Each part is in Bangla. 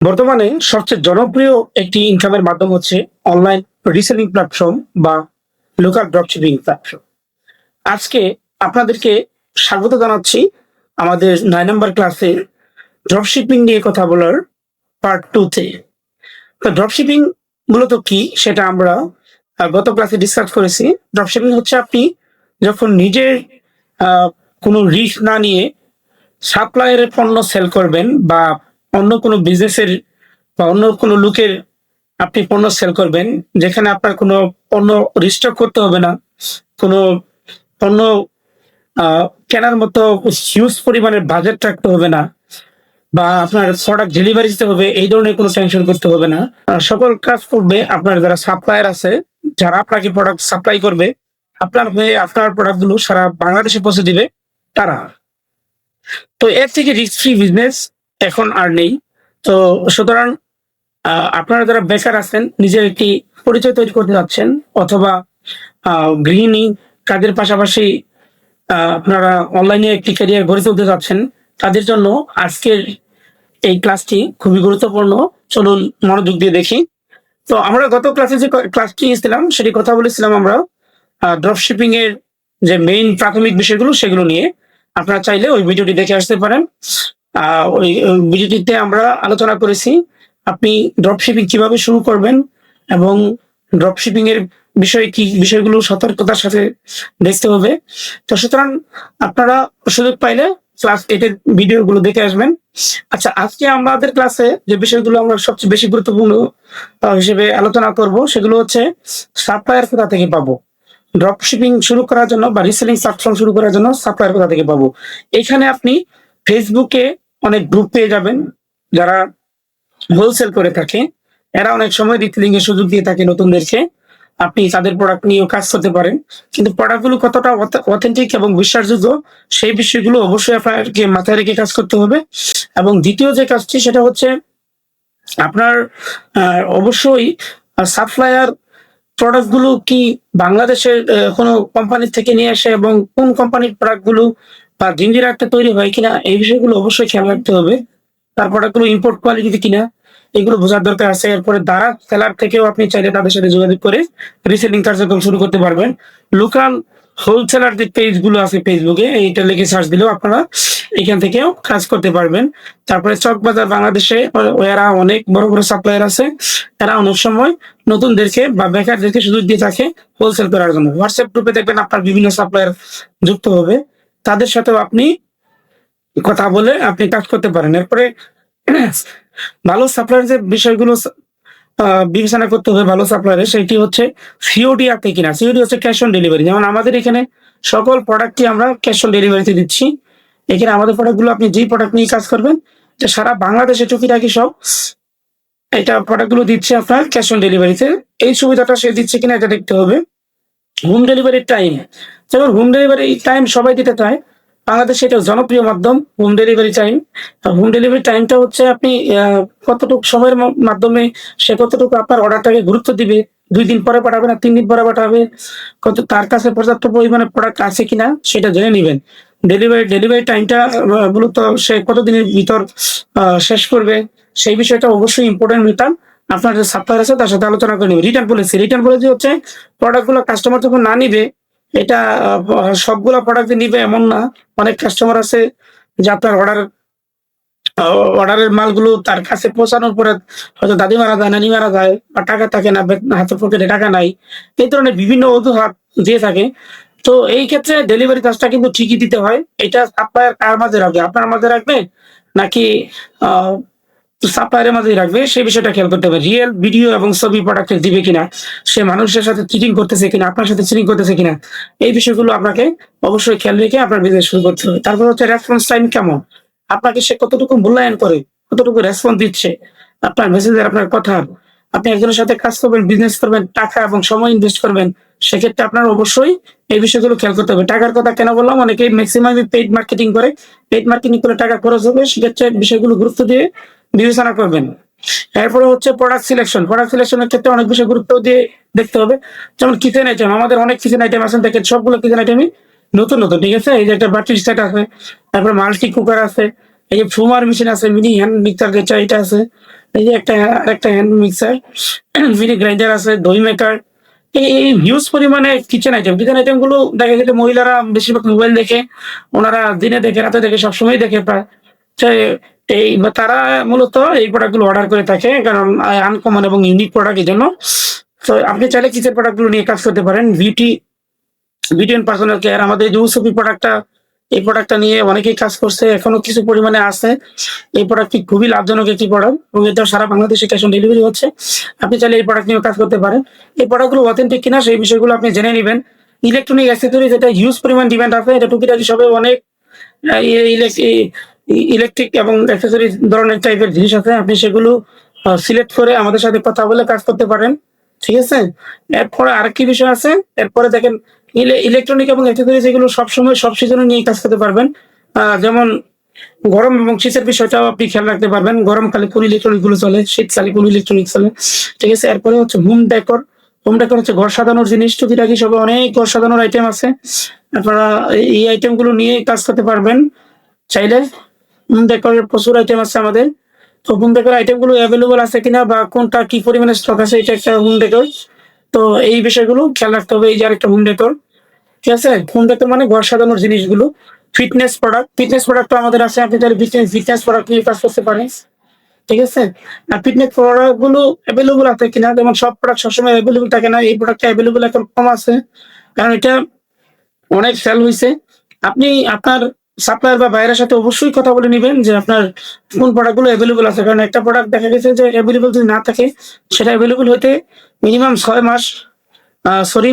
বর্তমানে সবচেয়ে জনপ্রিয় একটি ইনকামের মাধ্যম হচ্ছে অনলাইন রিসেলিং প্ল্যাটফর্ম বা লোকাল ড্রপশিপিং প্ল্যাটফর্ম। আজকে আপনাদেরকে স্বাগত জানাচ্ছি আমাদের ৯ নম্বর ক্লাসে ড্রপশিপিং নিয়ে কথা বলার পার্ট 2 তে। তো ড্রপশিপিং মূলত কি সেটা আমরা গত ক্লাসে ডিসকাস করেছি। ড্রপশিপিং হচ্ছে আপনি যখন নিজের কোনো রিস্ক না নিয়ে সাপ্লায়ারের পণ্য সেল করবেন বা অন্য কোনো বিজনেসের বা অন্য কোনো লোকের আপনি পণ্য সেল করবেন, যেখানে আপনার কোনো পণ্য রিস্টক করতে হবে না, কোনো পণ্য কেনার মতো হিউজ পরিমাণের বাজেট রাখতে হবে না, বা আপনার প্রোডাক্ট ডেলিভারি দিতে হবে এই ধরনের কোনো টেনশন করতে হবে না। সকল কাজ করবে আপনার যারা সাপ্লায়ার আছে, যারা আপনাকে প্রোডাক্ট সাপ্লাই করবে, আপনার হয়ে আপনার প্রোডাক্টগুলো সারা বাংলাদেশে পৌঁছে দিবে তারা। তো এর থেকে রিস্ক ফ্রি বিজনেস এখন আর নেই। তো সুতরাং আপনারা যারা বেকার আছেন, নিজের একটি পরিচয় তৈরি করতে যাচ্ছেন, অথবা গৃহিণী কাজের পাশাপাশি আপনারা অনলাইনে একটি ক্যারিয়ার গড়ে তুলতে যাচ্ছেন, তাদের জন্য আজকের এই ক্লাসটি খুবই গুরুত্বপূর্ণ। চলুন মনোযোগ দিয়ে দেখি। তো আমরা গত ক্লাসে যে ক্লাসটি নিয়েছিলাম সেটি কথা বলেছিলাম আমরা ড্রপশিপিং এর যে মেইন প্রাথমিক বিষয়গুলো সেগুলো নিয়ে। আপনারা চাইলে ওই ভিডিওটি দেখে আসতে পারেন। ওই ভিডিওটিতে আমরা আলোচনা করেছি আপনি ড্রপশিপিং কিভাবে শুরু করবেন এবং ড্রপশিপিং এর বিষয়ে কি বিষয়গুলো সতর্কতার সাথে দেখতে হবে। তো সুতরাং আপনারা সুযোগ পাইলে ক্লাস 8 এর ভিডিওগুলো দেখে আসবেন। আচ্ছা, আজকে আমাদের ক্লাসে যে বিষয়গুলো আমরা সবচেয়ে বেশি গুরুত্বপূর্ণ হিসেবে আলোচনা করব সেগুলো হচ্ছে সাপ্লায়ার কোথা থেকে পাবো, ড্রপশিপিং শুরু করার জন্য বা রিসেলিং প্ল্যাটফর্ম শুরু করার জন্য সাপ্লায়ার কোথা থেকে পাবো। এখানে আপনি ফেসবুকে অনেক গ্রুপ পেয়ে যাবেন যারা হোলসেল করে থাকে। এরা অনেক সময় রিটেলিং এর সুযোগ দিয়ে থাকে নতুনদেরকে। আপনি তাদের প্রোডাক্ট নিয়েও কাজ করতে পারেন, কিন্তু প্রোডাক্টগুলো কতটা অথেন্টিক এবং বিশ্বাসযোগ্য সেই বিষয়গুলো অবশ্যই আপনাকে মাথায় রেখে কাজ করতে হবে। এবং দ্বিতীয় যে কাজটি সেটা হচ্ছে আপনার অবশ্যই সাপ্লায়ার প্রোডাক্টগুলো কি বাংলাদেশের কোনো কোম্পানি থেকে নিয়ে আসে এবং কোন কোম্পানির প্রোডাক্টগুলো বা জিঞ্জিরাতে তৈরি হয় কিনা এই বিষয়গুলো অবশ্যই খেয়াল রাখতে হবে। তার প্রোডাক্টগুলো ইম্পোর্ট কোয়ালিটি কিনা এগুলো বোঝার দরকার আছে। এরপরে দ্বারা সেলার থেকেও আপনি চাইলে তাদের সাথে যোগাযোগ করে রিসেলিং কার্যক্রম শুরু করতে পারবেন। লোকাল হোলসেলার যে পেজগুলো আছে ফেসবুকে, এইটা লিখে সার্চ দিলেও আপনারা এখান থেকেও কাজ করতে পারবেন। তারপরে চকবাজার বাংলাদেশে এরা অনেক বড় বড় সাপ্লায়ার আছে। এরা অনেক সময় নতুনদেরকে বা বেকারদেরকে সুযোগ দিয়ে থাকে হোলসেল করার জন্য। হোয়াটসঅ্যাপ গ্রুপে দেখবেন আপনার বিভিন্ন সাপ্লায়ার যুক্ত হবে, তাদের সাথেও আপনি কথা বলে আপনি কাজ করতে পারেন। এরপরে ভালো সাপ্লায়ার যে বিষয়গুলো বিবেচনা করতে হবে ভালো সাপ্লায়ারের, সেটি হচ্ছে সিওডি আছে কিনা। সিওডি হচ্ছে ক্যাশ অন ডেলিভারি। যেমন আমাদের এখানে সকল প্রোডাক্টই আমরা ক্যাশ অন ডেলিভারিতে দিচ্ছি। এখানে আমাদের প্রোডাক্টগুলো আপনি যেই প্রোডাক্ট নিয়ে কাজ করবেন, যে সারা বাংলাদেশে টুকিটাকি সব এটা প্রোডাক্টগুলো দিচ্ছে আপনার ক্যাশ অন ডেলিভারিতে। এই সুবিধাটা সে দিচ্ছে কিনা এটা দেখতে হবে। হোম ডেলিভারির টাইম, যেমন হোম ডেলিভারি টাইম সবাই দিতে চায়, বাংলাদেশে এটা জনপ্রিয় মাধ্যম home delivery time. Home delivery টাইমটা হচ্ছে আপনি কতটুকু সময়ের মাধ্যমে সে কতটুকু আপনার অর্ডারটাকে গুরুত্ব দিবে, 2 দিন পরে পাঠাবে না 3 দিন পরে পাঠাবে, কত তার কাছে পর্যাপ্ত পরিমাণে প্রোডাক্ট আছে কিনা সেটা জেনে নিবেন। ডেলিভারি টাইমটা মূলত সে কতদিনের ভিতর শেষ করবে সেই বিষয়টা অবশ্যই ইম্পর্টেন্ট ম্যাটার। আপনার যে সাপ্লায়ার আছে তার সাথে আলোচনা করে নেবেন। রিটার্ন পলিসি হচ্ছে প্রোডাক্টগুলো কাস্টমার যখন না নিবে, এটা সবগুলা প্রোডাক্ট নিবে এমন না। অনেক কাস্টমার আছে যে আপনার অর্ডারের মালগুলো তার কাছে পৌঁছানোর পরে হয়তো দাদি মারা যায়, নানি মারা যায়, বা টাকা থাকে না, হাতের পকেটে টাকা নাই, এই ধরনের বিভিন্ন অজুহাত দিয়ে থাকে। তো এই ক্ষেত্রে ডেলিভারি চার্জটা কিন্তু ঠিকই দিতে হয়। এটা সাপ্লায়ার কার মাঝে রাখবে, আপনার মাঝে রাখবে নাকি সাপ্লায়ারের মাঝেই রাখবে, সেই বিষয়টা খেয়াল করতে হবে। রিয়েল ভিডিও এবং ছবি প্রোডাক্টে দিবে কিনা, সে মানুষের সাথে চিটিং করতেছে কিনা, আপনার সাথে চিটিং করতেছে কিনা, এই বিষয়গুলো আপনাকে অবশ্যই খেয়াল রেখে আপনার বিজনেস শুরু করতে হবে। তারপর হচ্ছে রেসপন্স টাইম কেমন, আপনাকে সে কতটুকু মূল্যায়ন করে, কতটুকু রেসপন্স দিচ্ছে আপনার মেসেজের, আপনার কথার। আপনি একজনের সাথে কাজ করবেন, বিজনেস করবেন, টাকা এবং সময় ইনভেস্ট করবেন, সেক্ষেত্রে আপনার অবশ্যই এই বিষয়গুলো খেয়াল করতে হবে। টাকার কথা কেন বললাম, অনেকেই ম্যাক্সিমাম পেইড মার্কেটিং করে, পেইড মার্কেটিং করে টাকা খরচ হবে, সেক্ষেত্রে বিষয়গুলো গুরুত্ব দিয়ে বিবেচনা করবেন। এরপরে হচ্ছে প্রোডাক্ট সিলেকশনের ক্ষেত্রে অনেক বিষয় গুরুত্ব দিয়ে দেখতে হবে। যেমন কিচেন আইটেম, আমাদের অনেক কিচেন আইটেম আছে, দেখেন সবগুলো কিচেন আইটেমই নতুন নতুন, ঠিক আছে। এই যে একটা বাটি সেট আছে, তারপরে মাল্টি কুকার আছে, এই যে ফুমার মেশিন আছে, মিনি হ্যান্ড মিক্সার যেটা এটা আছে, এই যে আরেকটা হ্যান্ড মিক্সার, মিনি গ্রাইন্ডার আছে, দই মেকার। এই হিউজ পরিমাণে কিচেন আইটেম গুলো দেখা গেছে মহিলারা বেশিরভাগ মোবাইল দেখে, ওনারা দিনে দেখে, রাতে দেখে, সবসময় দেখে প্রায়। তো তারা মূলত এই প্রোডাক্ট গুলো অর্ডার করে থাকে, কারণ আনকমন এবং ইউনিক প্রোডাক্ট এই জন্য। তো আপনি চাইলে কিচেন প্রোডাক্ট গুলো নিয়ে কাজ করতে পারেন। বিউটি এন্ড পার্সোনাল কেয়ার, আমাদের যে উসুপি প্রোডাক্টটা, এই প্রোডাক্টটা নিয়ে অনেকেই কাজ করছে, এখনো কিছু পরিমাণে আছে। এই প্রোডাক্টটি খুবই লাভজনক একটি প্রোডাক্ট এবং এটা সারা বাংলাদেশে ক্যাশ অন ডেলিভারি হচ্ছে। আপনি চাইলে এই প্রোডাক্ট নিয়েও কাজ করতে পারেন। এই প্রোডাক্টগুলো অথেন্টিক কিনা সেই বিষয়গুলো আপনি জেনে নিবেন। ইলেকট্রনিক অ্যাক্সেসরিজ, এটা হিউজ পরিমাণ ডিমান্ড আছে। এটা টুকিটাকি সবে অনেক ইলেকট্রিক এবং অ্যাক্সেসরিজ ধরনের টাইপের জিনিস আছে। আপনি সেগুলো সিলেক্ট করে আমাদের সাথে কথা বলে কাজ করতে পারেন, ঠিক আছে? এরপরে আরেকটি বিষয় আছে। এরপরে দেখেন, ইলেকট্রনিক এবং অ্যাক্সেসরিজ এগুলো সবসময় সব সিজনে নিয়ে কাজ করতে পারবেন। যেমন গরম এবং শীতের বিষয়টাও আপনি খেয়াল রাখতে পারবেন। গরমকালে কোন ইলেকট্রনিক গুলো চলে, শীতকালে কোন ইলেকট্রনিক চলে, ঠিক আছে? এরপরে হচ্ছে হোম ডেকর হচ্ছে ঘর সাজানোর জিনিস। টুকিটাকি সবে অনেক ঘর সাজানোর আইটেম আছে। আপনারা এই আইটেম গুলো নিয়ে কাজ করতে পারবেন চাইলে। হোম ডেকরের প্রচুর আইটেম আছে আমাদের। তো হোম ডেকর আইটেম গুলো অ্যাভেলেবল আছে কিনা বা কোনটা কি পরিমাণে স্টক আছে, এটা একটা হোম ডেকর। তো এই বিষয়গুলো খেয়াল রাখতে হবে। এই যে আরেকটা হোম ডেকর, ঠিক আছে? হোম ডেকর মানে ঘর সাজানোর জিনিসগুলো। ফিটনেস প্রোডাক্ট তো আমাদের আছে। আপনি তাহলে ফিটনেস প্রোডাক্ট নিয়ে কাজ করতে পারেন, ঠিক আছে? আর ফিটনেস প্রোডাক্ট গুলো অ্যাভেলেবল আছে কিনা, যেমন সব প্রোডাক্ট সবসময় অ্যাভেলেবল থাকে না। এই প্রোডাক্টটা অ্যাভেলেবল এখন কম আছে, কারণ এটা অনেক সেল হইছে। আপনি আপনার সাপ্লায়ার বা বাইরের সাথে অবশ্যই কথা বলে নিবেন যে আপনার কোন প্রোডাক্ট গুলো অ্যাভেলেবল আছে। কারণ একটা প্রোডাক্ট দেখা গেছে যে অ্যাভেলেবল যদি না থাকে, সেটা অ্যাভেলেবল হইতে মিনিমাম 6 মাস,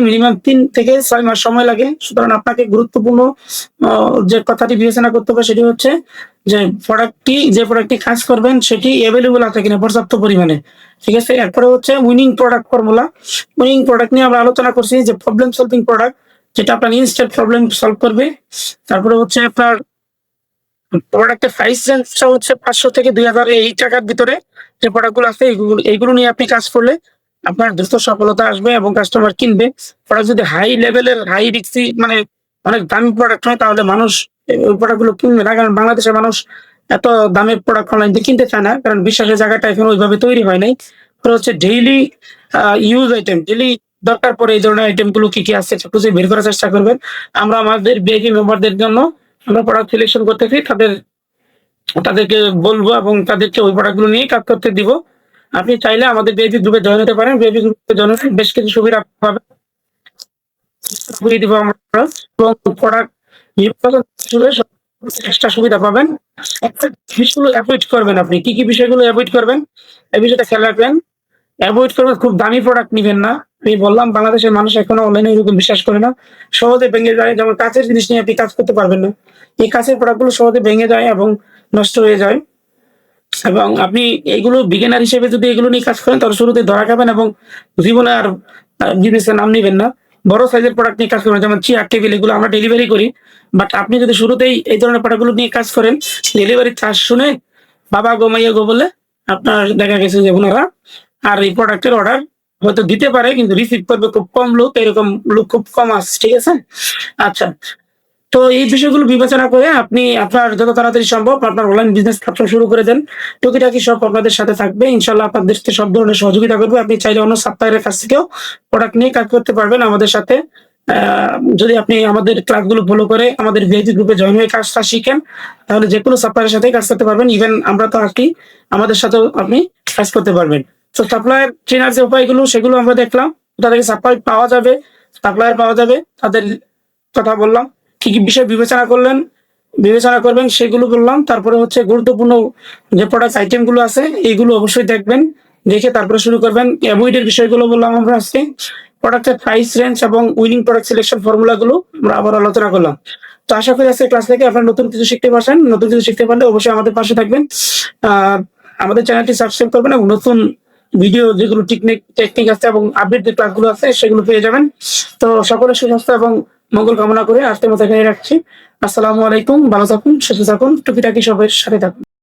মিনিমাম 3 থেকে 6 মাস সময় লাগে। সুতরাং আপনাকে গুরুত্বপূর্ণ যে কথাটি বিবেচনা করতে হবে সেটি হচ্ছে যে যে প্রোডাক্টটি কাজ করবেন সেটি অ্যাভেলেবল আছে কিনা পর্যাপ্ত পরিমাণে, ঠিক আছে? এরপরে হচ্ছে winning product formula. Winning product নিয়ে আমরা আলোচনা করছি যে প্রবলেম সলভিং প্রোডাক্ট, যেটা আপনার ইনস্ট্যান্ট প্রবলেম সলভ করবে। তারপরে হচ্ছে আপনার প্রোডাক্টের প্রাইস রেঞ্জটা হচ্ছে 500 থেকে 2000 এই টাকার ভিতরে যে প্রোডাক্টগুলো আছে, এইগুলো নিয়ে আপনি কাজ করলে আপনার দ্রুত সফলতা আসবে এবং কাস্টমার কিনবে। প্রোডাক্ট যদি হাই লেভেলের, হাই রিস্কি, মানে অনেক দামি প্রোডাক্ট হয়, তাহলে মানুষ ওই প্রোডাক্টগুলো কিনবে না। কারণ বাংলাদেশের মানুষ এত দামের প্রোডাক্ট অনলাইন দিয়ে কিনতে চায় না, কারণ বিশ্বাসের জায়গাটা এখন ওইভাবে তৈরি হয় নাই। হচ্ছে ডেইলি ইউজ আইটেম, ডেইলি দরকার পড়ে এই ধরনের আইটেম গুলো কি আছে একটু খুঁজে বের করার চেষ্টা করবেন। আমরা আমাদের ভিআইপি মেম্বারদের জন্য আমরা প্রোডাক্ট সিলেকশন করতেছি, তাদেরকে বলবো এবং তাদেরকে ওই প্রোডাক্ট গুলো নিয়ে কাজ করতে দিব। আপনি চাইলে আমাদের ভিআইপি গ্রুপে জয়েন হতে পারেন। ভিআইপি গ্রুপে জয়েন হতে বেশ কিছু সুবিধা পাবেন দিব আমরা, এবং প্রোডাক্ট এক্সট্রা সুবিধা পাবেন। বিষয়গুলো অ্যাভয়েড করবেন। আপনি কি কি বিষয়গুলো অ্যাভয়েড করবেন, এই বিষয়টা খেয়াল রাখবেন। অ্যাভয়েড করবেন, খুব দামি প্রোডাক্ট নিবেন না। আমি বললাম বাংলাদেশের মানুষ এখনো অনলাইনে এরকম বিশ্বাস করে না, সহজে ভেঙে যায়। যেমন কাঁচের জিনিস নিয়ে আপনি কাজ করতে পারবেন না। এই কাঁচের প্রোডাক্টগুলো সহজে ভেঙে যায় এবং নষ্ট হয়ে যায়। এবং আপনি এইগুলো বিগিনার হিসেবে যদি এগুলো নিয়ে কাজ করেন, তাহলে শুরুতে ধরা খাবেন এবং জীবনে আর বিজনেসের নাম নিবেন না। বড় সাইজের প্রোডাক্ট নিয়ে কাজ করবেন, যেমন চেয়ার টেবিল, এগুলো আমরা ডেলিভারি করি। বাট আপনি যদি শুরুতেই এই ধরনের প্রোডাক্টগুলো নিয়ে কাজ করেন, ডেলিভারি চার্জ শুনে বাবা গো মাইয়া গো বলে আপনার দেখা গেছে যে ওনারা আর এই প্রোডাক্টের অর্ডার হয়তো দিতে পারে, কিন্তু রিসিভ করবে খুব কম লোক। এরকম লোক খুব কম আসছে, ঠিক আছে? আচ্ছা, তো এই বিষয়গুলো বিবেচনা করে আপনি আপনার যত তাড়াতাড়ি সম্ভব আপনার অনলাইন বিজনেস ব্যবসা শুরু করে দেন। টুকিটাকি সব আপনাদের সাথে থাকবে ইনশাল্লাহ। আপনাদেরকে সব ধরনের সহযোগিতা করবে। আপনি চাইলে অন্য সাপ্লায়ারের কাছ থেকেও প্রোডাক্ট নিয়ে কাজ করতে পারবেন আমাদের সাথে। যদি আপনি আমাদের ক্লাসগুলো ফলো করে আমাদের ভিআইপি গ্রুপে জয়েন হয়ে কাজটা শিখেন, তাহলে যে কোনো সাপ্লায়ারের সাথে কাজ করতে পারবেন। ইভেন আমরা তো আছি, আমাদের সাথেও আপনি কাজ করতে পারবেন। তো সাপ্লায়ার চেনার যে উপায়গুলো সেগুলো আমরা দেখলাম। কোথা থেকে সাপ্লায়ার পাওয়া যাবে, তাদের কথা বললাম। কি কি বিষয় বিবেচনা করবেন সেগুলো বললাম। তারপরে হচ্ছে গুরুত্বপূর্ণ যে প্রোডাক্ট আইটেম গুলো আছে এইগুলো অবশ্যই দেখবেন, দেখে তারপরে শুরু করবেন। অ্যাভয়েডের বিষয়গুলো বললাম আমরা আজকে। প্রোডাক্টের প্রাইস রেঞ্জ এবং উইনিং প্রোডাক্ট সিলেকশন ফর্মুলা গুলো আমরা আবার আলোচনা করলাম। তো আশা করি আজকে ক্লাস থেকে আপনারা নতুন কিছু শিখতে পারছেন। নতুন কিছু শিখতে পারলে অবশ্যই আমাদের পাশে থাকবেন। আমাদের চ্যানেলটি সাবস্ক্রাইব করবেন এবং নতুন ভিডিও যেগুলো টেকনিক আছে এবং আপডেট যে ক্লাসগুলো আছে সেগুলো পেয়ে যাবেন। তো সকলের সুস্বাস্থ্য এবং মঙ্গল কামনা করে আজকের মতো এখানে রাখছি। আসসালামু আলাইকুম। ভালো থাকুন, সুস্থ থাকুন, টুকিটাকি সবের সাথে থাকুন।